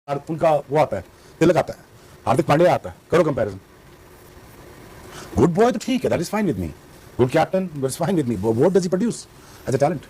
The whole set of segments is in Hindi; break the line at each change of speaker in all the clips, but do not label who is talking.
उनका वो आता है, तिलक आता है, हार्दिक पांड्या आता है, करो कंपैरिजन। गुड बॉय तो ठीक है, that is fine with me, good captain that is fine with me, what does he produce as a talent?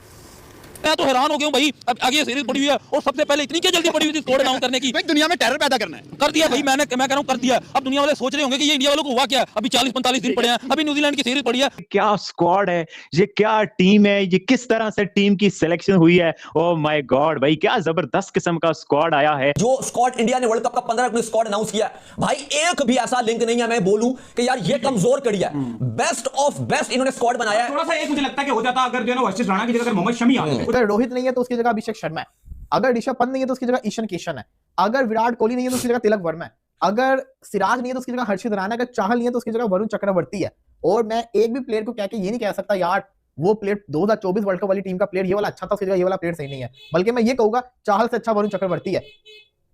मैं तो हैरान हो गया हूं भाई। अब आगे ये सीरीज पड़ी हुई है और सबसे पहले इतनी क्या जल्दी पड़ी हुई थी स्कोर अनाउंस करने की?
भाई दुनिया में टेरर पैदा करना है।
कर दिया भाई, मैं कह रहा हूं कर दिया। अब दुनिया वाले सोच रहे होंगे कि ये इंडिया वालों को हुआ क्या? अभी 40-45 दिन पड़े हैं, अभी न्यूजीलैंड की सीरीज पड़ी है।
क्या स्क्वाड है, ये क्या टीम है, ये किस तरह से टीम की सिलेक्शन हुई है। ओह माय गॉड भाई, क्या जबरदस्त किस्म का स्क्वाड आया है।
जो स्क्वाड इंडिया ने वर्ल्ड कप का 15 अपनी स्क्वाड अनाउंस किया भाई, एक भी ऐसा लिंक नहीं है मैं बोलूं कि यार ये कमजोर कड़ी है। बेस्ट ऑफ बेस्ट इन्होंने स्क्वाड बनाया है।
थोड़ा सा एक मुझे लगता है कि हो जाता अगर जो है ना वर्सेस राणा की जगह अगर मोहम्मद शमी आ जाए।
अगर रोहित नहीं है तो उसकी जगह अभिषेक शर्मा है, अगर ऋषभ पंत नहीं है तो उसकी जगह ईशान किशन है, अगर विराट कोहली नहीं है तो उसकी जगह तिलक वर्मा है, अगर सिराज नहीं है तो उसकी जगह हर्षित राणा, अगर चाहल नहीं है तो उसकी जगह वरुण चक्रवर्ती है। और मैं एक भी प्लेयर को कह के ये नहीं कह सकता यार वो प्लेयर 2024 वर्ल्ड कप वाली टीम का प्लेयर ये वाला अच्छा था, उसकी जगह ये वाला प्लेयर सही नहीं है। बल्कि मैं ये कहूंगा चाहल से अच्छा वरुण चक्रवर्ती है।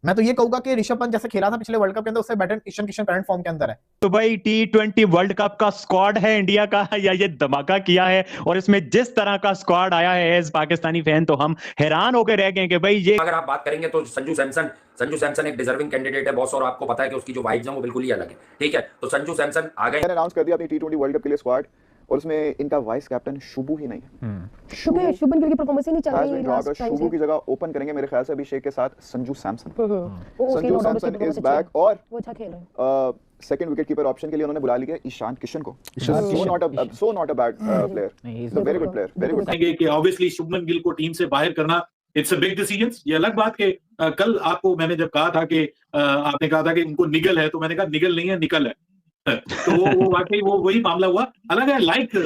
मैं तो ये कहूंगा कि ऋषभ पंत जैसे खेला था पिछले वर्ल्ड कप के अंदर उससे better Ishan Kishan current form के अंदर है।
तो भाई T20 वर्ल्ड कप का स्क्वाड है इंडिया का या ये धमाका किया है। और इसमें जिस तरह का स्क्वाड आया है एज पाकिस्तानी फैन तो हम हैरान होकर रह गए कि भाई ये।
अगर आप बात करेंगे तो संजू सैमसन एक डिजर्विंग कैंडिडेट है बॉस, और आपको पता है कि उसकी जो वाइब्स हैं वो बिल्कुल ही अलग है। ठीक है, तो संजू सैमसन आ गए,
अनाउंस कर दिया अपनी T20 वर्ल्ड कप के लिए स्क्वाड, और उसमें इनका वाइस कैप्टन शुभू ही नहीं है।
शुभन गिल की परफॉर्मेंस ही नहीं चल रही है।
शुभू की जगह ओपन करेंगे मेरे ख्याल से अभिषेक के साथ संजू सैमसन।
संजू
सैमसन इज बैक, और
वो अच्छा खेल रहा है।
सेकंड विकेट कीपर ऑप्शन के लिए उन्होंने बुला लिया ईशान किशन को। So not a bad player, is a very good player, very good.
कि ऑब्वियसली शुभमन गिल को टीम से बाहर करना इट्स अ बिग डिसीजन। ये अलग बात के कल आपको मैंने जब कहा था कि आपने कहा था कि उनको निगल है, तो मैंने कहा निगल नहीं है निकल है। तो वो वाकई वो वही मामला हुआ। अलग है लाइक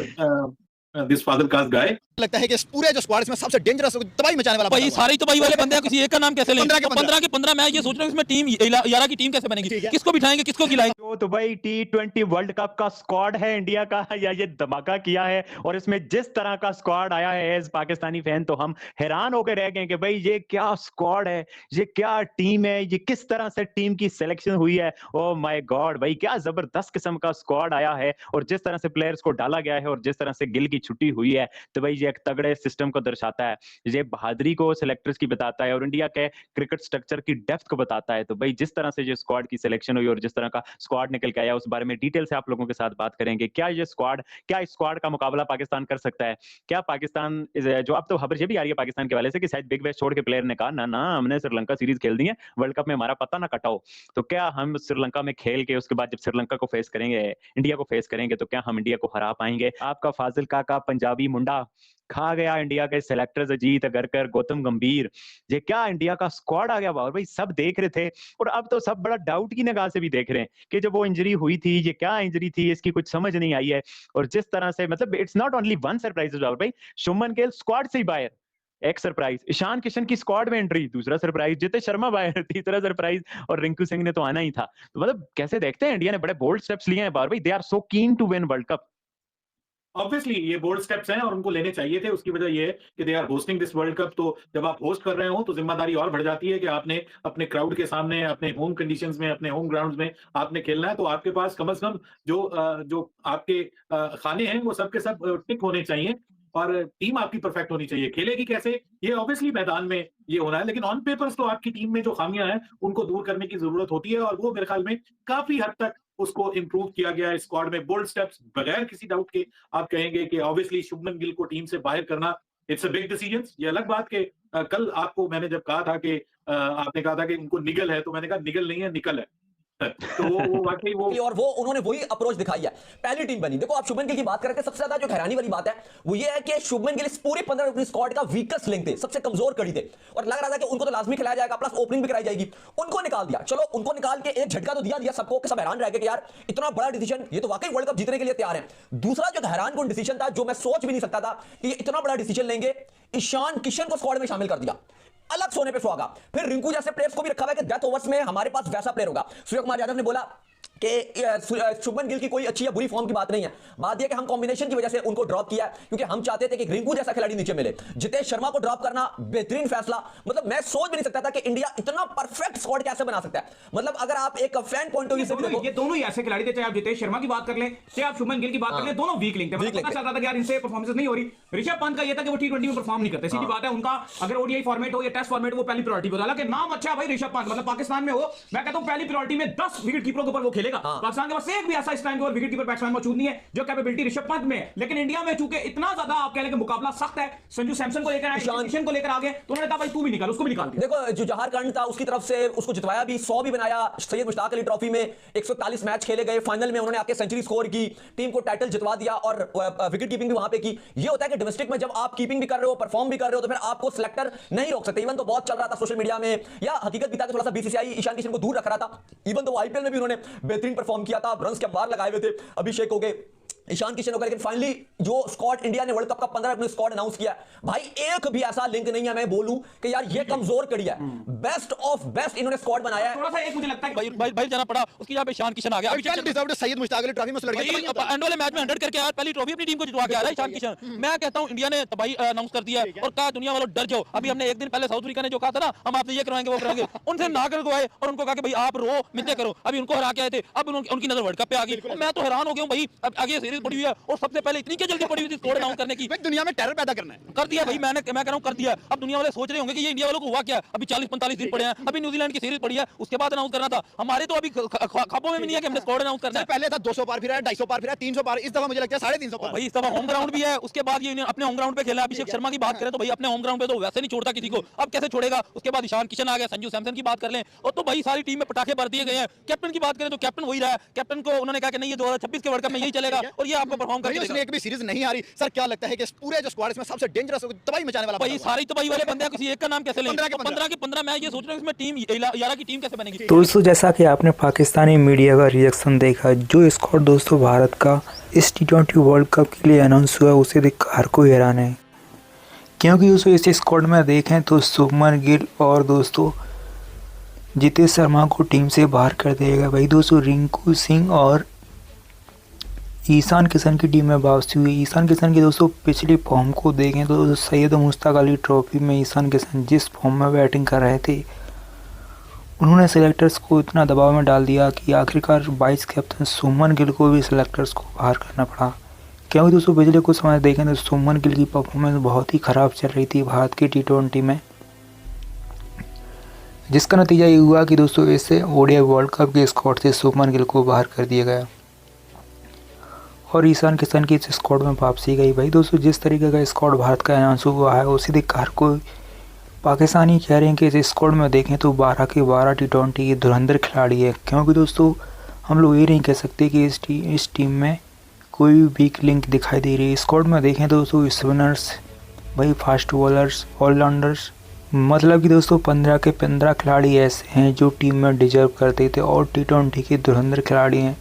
दिस फादर कास्ट गाय।
लगता है कि पूरे जो स्क्वाड इसमें सबसे डेंजरस तबाही मचाने वाला
भाई सारी तबाही वाले बंदे हैं, किसी एक का नाम कैसे लें?
15
के 15 मैं ये सोच रहा हूं इसमें टीम 11 की टीम कैसे बनेगी? किसको बिठाएंगे, किसको खिलाएंगे?
तो भाई T20 वर्ल्ड कप का स्क्वाड है इंडिया का या ये धमाका किया है। और इसमें जिस तरह का स्क्वाड आया है एज पाकिस्तानी फैन तो हम हैरान होकर रह गए कि भाई ये क्या स्क्वाड है, ये क्या टीम है, ये किस तरह से टीम की सिलेक्शन हुई है। ओह माय गॉड भाई, क्या जबरदस्त किस्म का स्क्वाड आया है। और जिस तरह से प्लेयर्स को डाला गया है और जिस तरह से गिल की छुट्टी हुई है, तो भाई ये एक तगड़े सिस्टम को दर्शाता है, ये बहादुरी को सिलेक्टर्स की बताता है और इंडिया के क्रिकेट स्ट्रक्चर की डेप्थ को बताता है। तो भाई जिस तरह से ये स्क्वाड की सिलेक्शन हुई और जिस तरह का स्क्वाड निकल के आया उस बारे में डिटेल से आप लोगों के साथ बात करेंगे। क्या इस स्क्वाड का मुकाबला पाकिस्तान कर सकता है? क्या पाकिस्तान जो अब तो खबर ये भी आ रही है पाकिस्तान के वाले से कि शायद बिग बैश छोड़ के प्लेयर ने कहा ना हमने श्रीलंका सीरीज खेल दी है, वर्ल्ड कप में हमारा पता ना कटाओ। तो क्या हम श्रीलंका में खेल के उसके बाद जब श्रीलंका को फेस करेंगे, इंडिया को फेस करेंगे, तो क्या हम इंडिया को हरा पाएंगे? आपका फाजिल काका पंजाबी मुंडा खा गया इंडिया के सिलेक्टर्स अजीत अगरकर, गौतम गंभीर। ये क्या इंडिया का स्क्वाड आ गया बाहर भाई, सब देख रहे थे और अब तो सब बड़ा डाउट की निगाह से भी देख रहे हैं कि जब वो इंजरी हुई थी, ये क्या इंजरी थी, इसकी कुछ समझ नहीं आई है। और जिस तरह से मतलब it's not only one surprise भाई, शुभमन गिल स्क्वाड से ही बाहर, एक सरप्राइज, ईशान किशन की स्क्वाड में एंट्री दूसरा सरप्राइज, जितेश शर्मा बाहर तीसरा सरप्राइज, और रिंकू सिंह ने तो आना ही था। तो मतलब कैसे देखते हैं इंडिया ने बड़े बोल्ड स्टेप्स लिए हैं बाहर भाई, दे are so keen to win world cup.
Obviously ये बोल्ड स्टेप्स हैं और उनको लेने चाहिए थे। उसकी वजह ये है कि they are hosting this world cup. तो जब आप होस्ट कर रहे हो तो जिम्मेदारी और बढ़ जाती है कि आपने अपने क्राउड के सामने, अपने होम कंडीशंस में, अपने होम ग्राउंड्स में आपने खेलना है। तो आपके पास कम से कम जो आपके खाने हैं वो सब के सब टिक होने चाहिए और टीम आपकी परफेक्ट होनी चाहिए। खेलेगी कैसे, ये ऑब्वियसली मैदान में ये होना है, लेकिन ऑन पेपर्स तो आपकी टीम में जो खामियां हैं उनको दूर करने की जरूरत होती है और वो मेरे ख्याल में काफी हद तक उसको इंप्रूव किया गया है स्क्वाड में। बोल्ड स्टेप्स बगैर किसी डाउट के आप कहेंगे कि ऑब्वियसली शुभमन गिल को टीम से बाहर करना इट्स अ बिग डिसीजन। ये अलग बात के कल आपको मैंने जब कहा था कि आपने कहा था कि उनको निगल है, तो मैंने कहा निगल नहीं है निकल है। तो वो वाकई वो
और वो उन्होंने वही अप्रोच दिखाई है, पहली टीम बनी। देखो आप शुभमन गिल की बात करके सबसे ज्यादा जो हैरानी वाली बात है वो ये है कि शुभमन गिल इस पूरे 15 अपनी स्क्वाड का वीकेस्ट लिंक थे, सबसे कमजोर कड़ी थे और लग रहा था कि उनको तो लाजमी खिलाया जाएगा, प्लस ओपनिंग भी कराई जाएगी। उनको निकाल दिया, चलो उनको निकाल के एक झटका तो दिया सबको कि सब हैरान रह गए कि यार इतना बड़ा डिसीजन, ये तो वाकई वर्ल्ड कप जीतने के लिए तैयार है। दूसरा जो हैरान कौन डिसीजन था, जो मैं सोच भी नहीं सकता था कि ये इतना बड़ा डिसीजन लेंगे, ईशान किशन को स्क्वाड में शामिल कर दिया, अलग सोने पे सुहागा। फिर रिंकू जैसे प्लेयर्स को भी रखा हुआ है कि डेथ ओवर्स में हमारे पास वैसा प्लेयर होगा। सूर्य कुमार यादव ने बोला कि शुभमन गिल की कोई अच्छी या बुरी फॉर्म की बात नहीं है, बात यह कि हम कॉम्बिनेशन की वजह से उनको ड्रॉप किया क्योंकि हम चाहते थे कि रिंकू जैसा खिलाड़ी नीचे मिले। जितेश शर्मा को ड्रॉप करना बेहतरीन फैसला, मतलब मैं सोच भी नहीं सकता था कि इंडिया इतना परफेक्ट स्क्वाड कैसे बना सकता है। मतलब अगर आप एक फैन पॉइंट ऑफ व्यू से देखो,
ये दोनों ही ऐसे खिलाड़ी थे, चाहे आप जितेश शर्मा की बात कर लें चाहे आप शुभमन गिल की बात कर लें, दोनों वीक लिंक थे। मतलब पता चलता था कि यार इनसे परफॉर्मेंस नहीं हो रही। ऋषभ पंत का ये था कि वो T20 में परफॉर्म नहीं करते, सीधी बात है। उनका अगर ओडीआई फॉर्मेट हो या टेस्ट फॉर्मेट, वो पहली प्रायोरिटी होता है। हालांकि नाम अच्छा है भाई ऋषभ पंत, मतलब पाकिस्तान में हो, मैं कहता हूं पहली प्रायोरिटी में 10 विकेट कीपरों के ऊपर वो खेलेगा। पाकिस्तान के पास एक भी ऐसा इस टाइम के ऊपर विकेट कीपर बैट्समैन मौजूद नहीं है जो कैपेबिलिटी ऋषभ पंत में है। लेकिन इंडिया में चूंकि इतना ज्यादा आप कह लें कि मुकाबला सख्त है, संजू सैमसन को लेकर आए, ईशान किशन को लेकर आ गए, तो उन्होंने कहा भाई तू भी निकाल, उसको भी निकाल।
देखो जो झारखंड था उसकी तरफ से उसको जितवाया भी, 100 भी बनाया। सैयद मुश्ताक अली ट्रॉफी में 141 मैच खेले गए, फाइनल में उन्होंने आके सेंचुरी स्कोर की, टीम को टाइटल जितवा दिया और विकेट कीपिंग भी वहां पे की। ये होता है कि डोमेस्टिक में जब आप कीपिंग भी कर रहे हो, परफॉर्म भी कर रहे हो, तो फिर आपको सिलेक्टर नहीं रोक सकते। इवन तो बहुत चल रहा था सोशल मीडिया में, या हकीकत भी था कि थोड़ा सा बीसीसीआई ईशान किशन को दूर रख रहा था। इवन तो आईपीएल में भी उन्होंने बेहतरीन परफॉर्म किया था, रन्स के बाहर लगाए हुए थे, अभिषेक हो गए, ईशान किशन हो गए। लेकिन फाइनली जो स्क्वाड इंडिया ने वर्ल्ड कप का 15 अपने स्क्वाड अनाउंस किया, भाई एक भी ऐसा लिंक नहीं है मैं बोलूं कि यार ये कमजोर कड़ी है। बेस्ट ऑफ बेस्ट इन्होंने स्क्वाड बनाया है।
थोड़ा सा एक मुझे लगता है
भाई भाई जाना पड़ा, उसकी यहाँ पे ईशान किशन आ गया।
सैयद मुश्ताक अली ट्रॉफी में
एंड वाले मैच में 100 करके आया, पहली ट्रॉफी अपनी टीम को जितवा के आया ईशान किशन। मैं कहता हूं इंडिया ने भाई अनाउंस कर दिया है और कहा दुनिया वालों डर जाओ। अभी हमने एक दिन पहले साउथ अफ्रीका ने जो कहा था ना हम आपसे ये करवाएंगे वो कराएंगे, उनसे ना करवाए और उनको कहा कि भाई आप रो मिलते करो। अभी उनको हरा के आए थे, अब उनकी नजर वर्ल्ड कप पे आ गई। मैं तो हैरान हो गया हूं भाई, आगे सीरीज पड़ी हुई है और सबसे पहले इतनी क्या जल्दी पड़ी हुई थी स्कोर अनाउंस करने की।
दुनिया में टेरर पैदा करना है,
कर दिया भाई, मैं कह रहा हूं कर दिया। अब दुनिया वाले सोच रहे होंगे कि ये इंडिया वालों को हुआ क्या, अभी 40-45 दिन पड़े हैं, अभी न्यूजीलैंड की सीरीज पड़ी है, उसके बाद अनाउंस करना था। हमारे तो अभी ख्वाबों में भी नहीं है कि हमने स्कोर अनाउंस करना है।
पहले था 200 पार फिरा, 250 पार फिरा, 300 पार, इस दफा मुझे लगता है 350 पार।
भाई इस दफा होम ग्राउंड भी है, उसके बाद ये अपने होम ग्राउंड पे खेला। अभिषेक शर्मा की बात करें तो भाई अपने होम ग्राउंड पे तो वैसे नहीं छोड़ता किसी को, अब कैसे छोड़ेगा। उसके बाद ईशान किशन आ गया, संजू सैमसन की बात कर लें और तो भाई सारी टीम में पटाखे भर दिए गए हैं। कैप्टन की बात करें तो कैप्टन वही रहा है, कैप्टन को उन्होंने कहा कि नहीं ये 2026 के वर्ल्ड कप में यही चलेगा और ये आपको परफॉर्म करके
उसने एक भी सीरीज नहीं हारी। सर क्या लगता है कि पूरे जो स्क्वाड इसमें सबसे डेंजरस तबाही मचाने वाला
भाई सारी तबाही वाले बंदे किसी एक का नाम कैसे लें? 15 के 15 मैं ये सोच रहा हूं इसमें टीम 11 की टीम कैसे बनेगी।
दोस्तों जैसा कि आपने पाकिस्तानी मीडिया का रिएक्शन देखा, जो स्क्वाड दोस्तों भारत का इस T20 वर्ल्ड कप के लिए अनाउंस हुआ उसे देख हर कोई हैरान है। क्योंकि दोस्तों इस स्क्वाड में देखें तो शुभमन गिल और दोस्तों जितेश शर्मा को टीम से बाहर कर दिया गया। भाई दोस्तों रिंकू सिंह और ईशान किशन की टीम में वापसी हुई। ईशान किशन की दोस्तों पिछली फॉर्म को देखें तो सैयद मुश्ताक अली ट्रॉफी में ईशान किशन जिस फॉर्म में बैटिंग कर रहे थे, उन्होंने सेलेक्टर्स को इतना दबाव में डाल दिया कि आखिरकार वाइस कैप्टन शुभमन गिल को भी सेलेक्टर्स को बाहर करना पड़ा। क्योंकि दोस्तों पिछले कुछ समय देखें तो शुभमन गिल की परफॉर्मेंस बहुत ही ख़राब चल रही थी भारत की T20 में, जिसका नतीजा ये हुआ कि दोस्तों इससे ओडीआई वर्ल्ड कप के स्क्वाड से शुभमन गिल को बाहर कर दिया गया और ईशान किशन की इस स्क्वाड में वापसी गई। भाई दोस्तों जिस तरीके का स्क्वाड भारत का अनाउंस हुआ है उसी देख हर कोई पाकिस्तानी कह रहे हैं कि इस स्क्वाड में देखें तो 12 के 12 T20 के धुरंधर खिलाड़ी है। क्योंकि दोस्तों हम लोग ये नहीं कह सकते कि इस टीम में कोई वीक लिंक दिखाई दे रही है। स्क्वाड में देखें तो दोस्तों स्पिनर्स, भाई फास्ट बॉलर्स, ऑलराउंडर्स, मतलब कि दोस्तों 15 के 15 खिलाड़ी ऐसे हैं जो टीम में डिजर्व करते थे और T20 के धुरंधर खिलाड़ी हैं।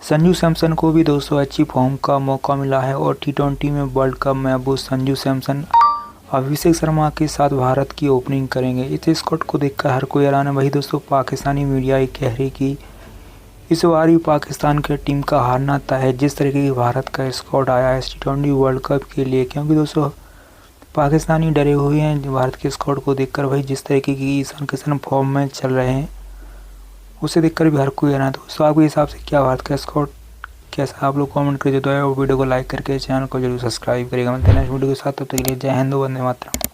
संजू सैमसन को भी दोस्तों अच्छी फॉर्म का मौका मिला है और T20 में वर्ल्ड कप में अब संजू सैमसन अभिषेक शर्मा के साथ भारत की ओपनिंग करेंगे। इस स्क्वाड को देखकर हर कोई हैरान है। वही दोस्तों पाकिस्तानी मीडिया ये कह रही कि इस बार भी पाकिस्तान की टीम का हारना तय है जिस तरीके की भारत का स्क्वाड आया है T20 वर्ल्ड कप के लिए। क्योंकि दोस्तों पाकिस्तानी डरे हुए हैं भारत के स्क्वाड को देखकर। भाई जिस तरीके की ईशान किशन फॉर्म में चल रहे हैं उसे देखकर भी हर कोई हैरान है। दोस्तों आपके हिसाब से क्या भारत का स्क्वाड कैसा, आप लोग कमेंट कर देते हैं और वीडियो को लाइक करके चैनल को जरूर सब्सक्राइब करेगा। मिलते हैं नेक्स्ट वीडियो के साथ, तब तक के लिए जय हिंद, वंदे मातरम।